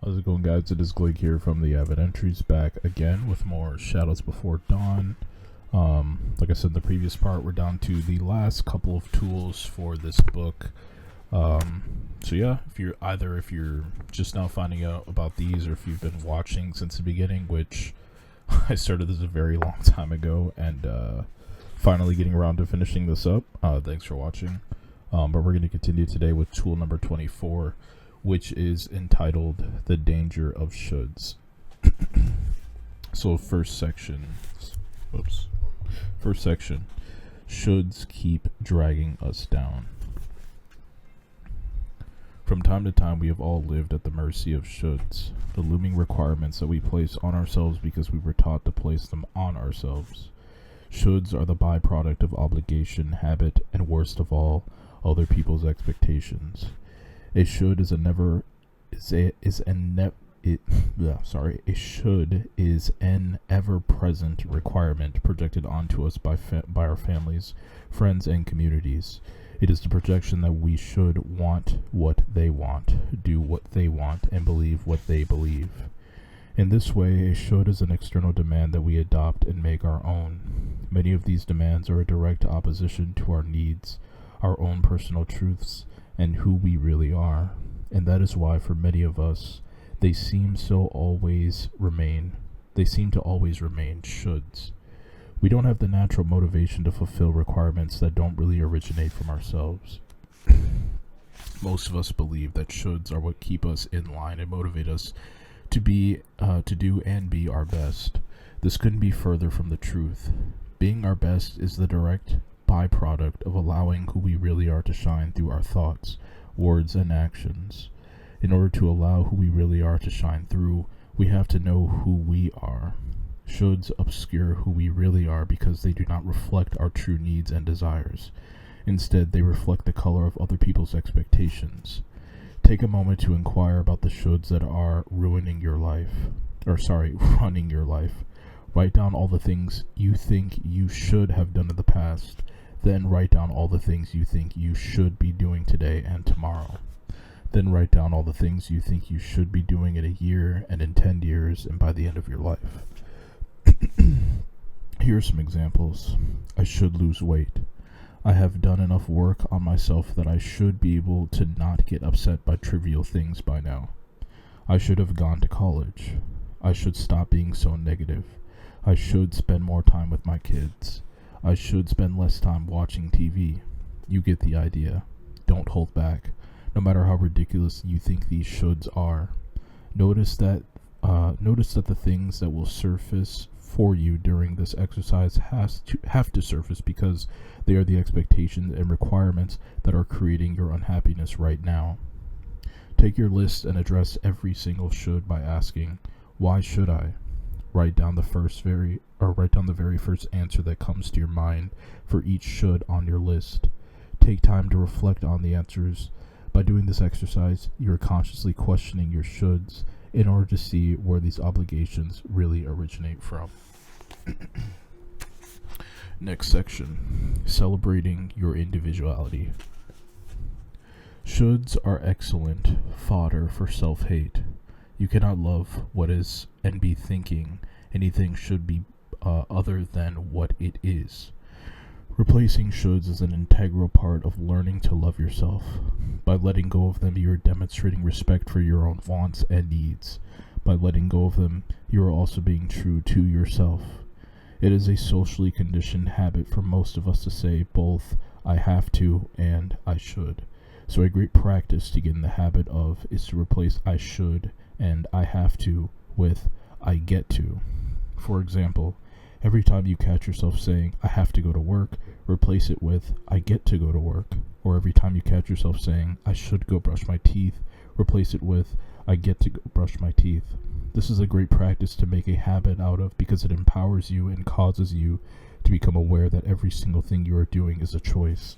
How's it going, guys? It is Glig here from the Avid Entries, back again with more Shadows Before Dawn. Like I said in the previous part, we're down to the last couple of tools for this book. So yeah, if you're just now finding out about these, or if you've been watching since the beginning, which I started this a very long time ago, and finally getting around to finishing this up. Thanks for watching. But we're going to continue today with tool number 24, which is entitled The Danger of Shoulds. So first section, shoulds keep dragging us down. From time to time, we have all lived at the mercy of shoulds, the looming requirements that we place on ourselves because we were taught to place them on ourselves. Shoulds are the byproduct of obligation, habit, and worst of all, other people's expectations. A should is an ever-present requirement projected onto us by our families, friends, and communities. It is the projection that we should want what they want, do what they want, and believe what they believe. In this way, a should is an external demand that we adopt and make our own. Many of these demands are a direct opposition to our needs, our own personal truths, and who we really are. And that is why, for many of us, they seem to always remain shoulds. We don't have the natural motivation to fulfill requirements that don't really originate from ourselves. Most of us believe that shoulds are what keep us in line and motivate us to do and be our best. This couldn't be further from the truth. Being our best is the direct byproduct of allowing who we really are to shine through our thoughts, words, and actions. In order to allow who we really are to shine through, we have to know who we are. Shoulds obscure who we really are because they do not reflect our true needs and desires. Instead, they reflect the color of other people's expectations. Take a moment to inquire about the shoulds that are running your life. Write down all the things you think you should have done in the past. Then write down all the things you think you should be doing today and tomorrow. Then write down all the things you think you should be doing in a year and in 10 years and by the end of your life. Here are some examples. I should lose weight. I have done enough work on myself that I should be able to not get upset by trivial things by now. I should have gone to college. I should stop being so negative. I should spend more time with my kids. I should spend less time watching TV. You get the idea. Don't hold back, no matter how ridiculous you think these shoulds are. Notice that the things that will surface for you during this exercise have to surface because they are the expectations and requirements that are creating your unhappiness right now. Take your list and address every single should by asking, why should I? Write down the very first answer that comes to your mind for each should on your list. Take time to reflect on the answers. By doing this exercise, you are consciously questioning your shoulds in order to see where these obligations really originate from. Next section, celebrating your individuality. Shoulds are excellent fodder for self-hate. You cannot love what is and be thinking anything should be other than what it is. Replacing shoulds is an integral part of learning to love yourself. By letting go of them, you are demonstrating respect for your own wants and needs. By letting go of them, you are also being true to yourself. It is a socially conditioned habit for most of us to say both I have to and I should. So a great practice to get in the habit of is to replace I should and I have to with I get to. For example, every time you catch yourself saying, I have to go to work, replace it with, I get to go to work. Or every time you catch yourself saying, I should go brush my teeth, replace it with, I get to go brush my teeth. This is a great practice to make a habit out of because it empowers you and causes you to become aware that every single thing you are doing is a choice.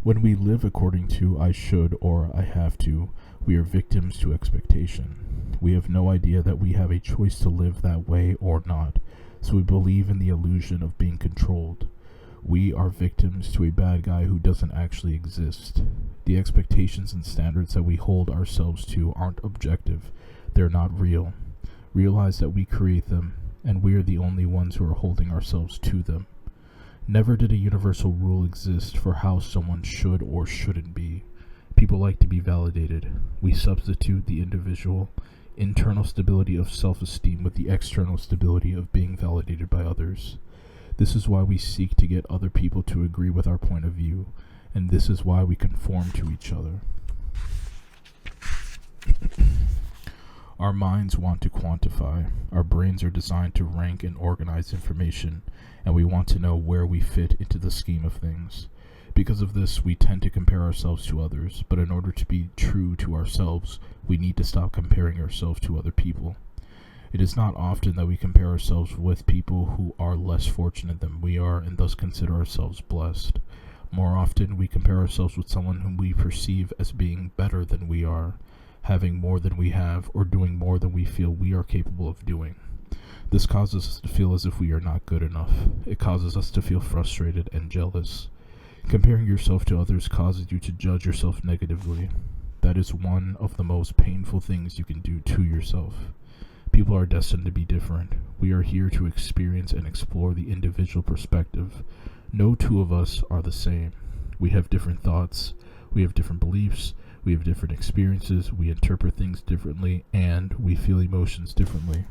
When we live according to I should or I have to, we are victims to expectation. We have no idea that we have a choice to live that way or not, so we believe in the illusion of being controlled. We are victims to a bad guy who doesn't actually exist. The expectations and standards that we hold ourselves to aren't objective. They're not real. Realize that we create them, and we are the only ones who are holding ourselves to them. Never did a universal rule exist for how someone should or shouldn't be. People like to be validated. We substitute the individual internal stability of self-esteem with the external stability of being validated by others. This is why we seek to get other people to agree with our point of view, and this is why we conform to each other. Our minds want to quantify. Our brains are designed to rank and organize information, and we want to know where we fit into the scheme of things. Because of this, we tend to compare ourselves to others, but in order to be true to ourselves, we need to stop comparing ourselves to other people. It is not often that we compare ourselves with people who are less fortunate than we are and thus consider ourselves blessed. More often, we compare ourselves with someone whom we perceive as being better than we are, having more than we have, or doing more than we feel we are capable of doing. This causes us to feel as if we are not good enough. It causes us to feel frustrated and jealous. Comparing yourself to others causes you to judge yourself negatively. That is one of the most painful things you can do to yourself. People are destined to be different. We are here to experience and explore the individual perspective. No two of us are the same. We have different thoughts, we have different beliefs, we have different experiences, we interpret things differently, and we feel emotions differently.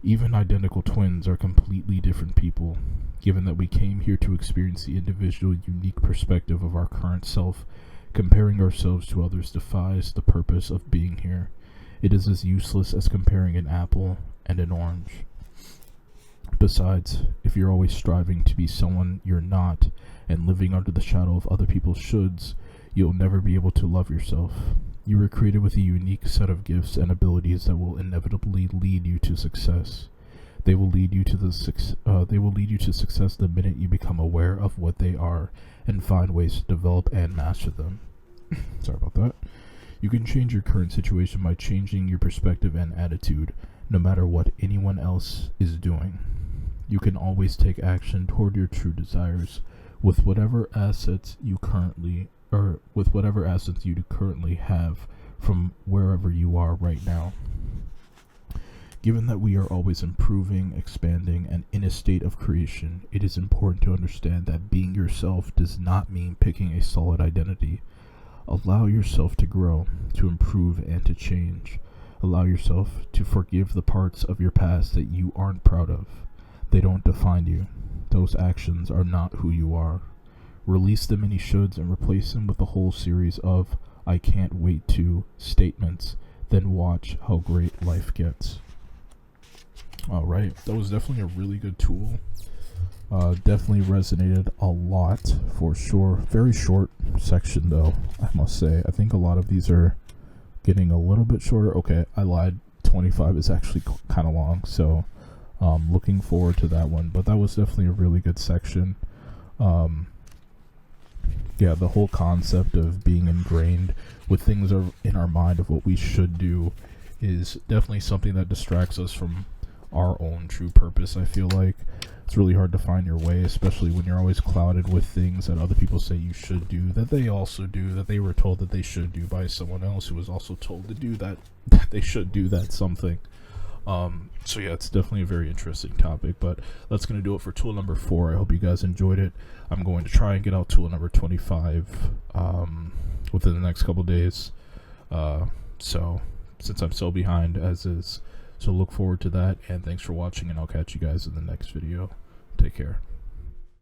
Even identical twins are completely different people. Given that we came here to experience the individual, unique perspective of our current self, comparing ourselves to others defies the purpose of being here. It is as useless as comparing an apple and an orange. Besides, if you're always striving to be someone you're not and living under the shadow of other people's shoulds, you'll never be able to love yourself. You were created with a unique set of gifts and abilities that will inevitably lead you to success. They will lead you to success the minute you become aware of what they are and find ways to develop and master them. Sorry about that. You can change your current situation by changing your perspective and attitude, no matter what anyone else is doing. You can always take action toward your true desires with whatever assets you currently have from wherever you are right now. Given that we are always improving, expanding, and in a state of creation, it is important to understand that being yourself does not mean picking a solid identity. Allow yourself to grow, to improve, and to change. Allow yourself to forgive the parts of your past that you aren't proud of. They don't define you. Those actions are not who you are. Release the many shoulds and replace them with a whole series of "I can't wait to" statements. Then watch how great life gets. Alright, that was definitely a really good tool. Definitely resonated a lot for sure. Very short section though, I must say. I think a lot of these are getting a little bit shorter. Okay, I lied. 25 is actually kind of long, so looking forward to that one. But that was definitely a really good section. Yeah, the whole concept of being ingrained with things in our mind of what we should do is definitely something that distracts us from our own true purpose. I feel like it's really hard to find your way, especially when you're always clouded with things that other people say you should do, that they also do, that they were told that they should do by someone else who was also told to do that they should do that something. So yeah, it's definitely a very interesting topic, but that's going to do it for tool number 4. I hope you guys enjoyed it. I'm going to try and get out tool number 25 within the next couple days. So since I'm so behind as is, so look forward to that, and thanks for watching, and I'll catch you guys in the next video. Take care.